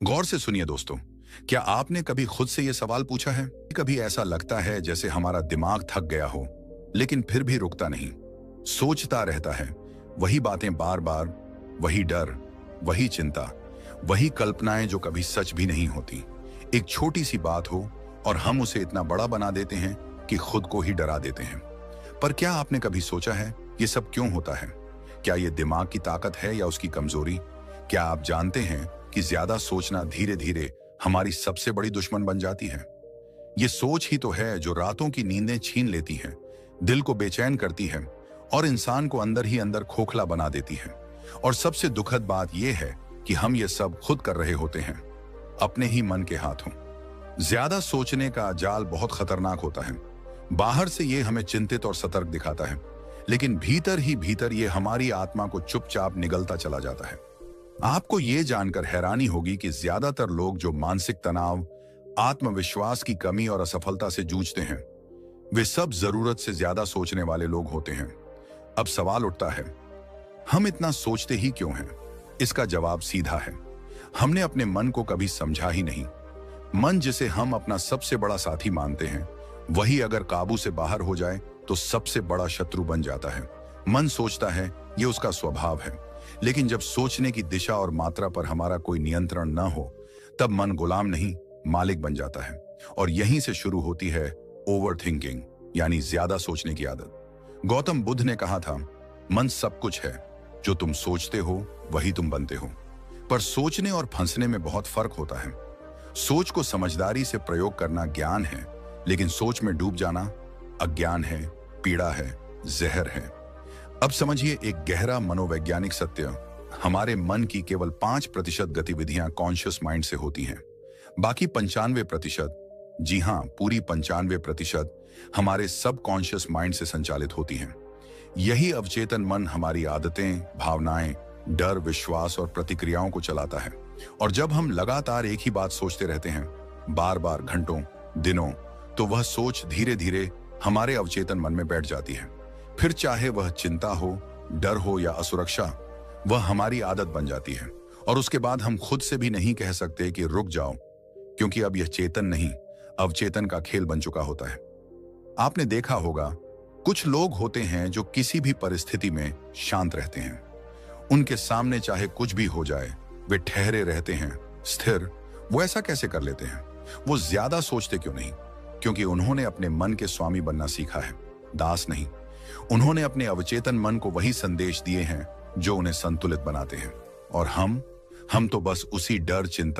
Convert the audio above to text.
गौर से सुनिए दोस्तों। क्या आपने कभी खुद से यह सवाल पूछा है? कभी ऐसा लगता है जैसे हमारा दिमाग थक गया हो, लेकिन फिर भी रुकता नहीं, सोचता रहता है। वही बातें बार बार, वही डर, वही चिंता, वही कल्पनाएं जो कभी सच भी नहीं होती। एक छोटी सी बात हो और हम उसे इतना बड़ा बना देते हैं कि खुद को ही डरा देते हैं। पर क्या आपने कभी सोचा है ये सब क्यों होता है? क्या ये दिमाग की ताकत है या उसकी कमजोरी? क्या आप जानते हैं कि ज्यादा सोचना धीरे धीरे हमारी सबसे बड़ी दुश्मन बन जाती है? ये सोच ही तो है जो रातों की नींदें छीन लेती है, दिल को बेचैन करती है और इंसान को अंदर ही अंदर खोखला बना देती है। और सबसे दुखद बात यह है कि हम ये सब खुद कर रहे होते हैं, अपने ही मन के हाथों। ज्यादा सोचने का जाल बहुत खतरनाक होता है। बाहर से ये हमें चिंतित और सतर्क दिखाता है, लेकिन भीतर ही भीतर ये हमारी आत्मा को चुपचाप निगलता चला जाता है। आपको ये जानकर हैरानी होगी कि ज्यादातर लोग जो मानसिक तनाव, आत्मविश्वास की कमी और असफलता से जूझते हैं, वे सब जरूरत से ज्यादा सोचने वाले लोग होते हैं। अब सवाल उठता है, हम इतना सोचते ही क्यों हैं? इसका जवाब सीधा है, हमने अपने मन को कभी समझा ही नहीं। मन, जिसे हम अपना सबसे बड़ा साथी मानते हैं, वही अगर काबू से बाहर हो जाए तो सबसे बड़ा शत्रु बन जाता है। मन सोचता है, ये उसका स्वभाव है, लेकिन जब सोचने की दिशा और मात्रा पर हमारा कोई नियंत्रण न हो, तब मन गुलाम नहीं, मालिक बन जाता है। और यहीं से शुरू होती है ओवर थिंकिंग, यानी ज्यादा सोचने की आदत। गौतम बुद्ध ने कहा था, मन सब कुछ है, जो तुम सोचते हो वही तुम बनते हो। पर सोचने और फंसने में बहुत फर्क होता है। सोच को समझदारी से प्रयोग करना ज्ञान है, लेकिन सोच में डूब जाना अज्ञान है, पीड़ा है, जहर है। अब समझिए एक गहरा मनोवैज्ञानिक सत्य, हमारे मन की केवल 5% गतिविधियां कॉन्शियस माइंड से होती हैं। बाकी 95%, जी हां, पूरी 95% हमारे सब कॉन्शियस माइंड से संचालित होती हैं। यही अवचेतन मन हमारी आदतें, भावनाएं, डर, विश्वास और प्रतिक्रियाओं को चलाता है। और जब हम लगातार एक ही बात सोचते रहते हैं, बार बार, घंटों, दिनों, तो वह सोच धीरे धीरे हमारे अवचेतन मन में बैठ जाती है। फिर चाहे वह चिंता हो, डर हो या असुरक्षा, वह हमारी आदत बन जाती है। और उसके बाद हम खुद से भी नहीं कह सकते कि रुक जाओ, क्योंकि अब यह चेतन नहीं, अवचेतन का खेल बन चुका होता है। आपने देखा होगा, कुछ लोग होते हैं जो किसी भी परिस्थिति में शांत रहते हैं। उनके सामने चाहे कुछ भी हो जाए, वे ठहरे रहते हैं, स्थिर। वो ऐसा कैसे कर लेते हैं? वो ज्यादा सोचते क्यों नहीं? क्योंकि उन्होंने अपने मन के स्वामी बनना सीखा है, दास नहीं। उन्होंने अपने अवचेतन मन को वही संदेश दिए हैं जो उन्हें संतुलित बनाते हैं। और हम तो बस उसी डर, चिंता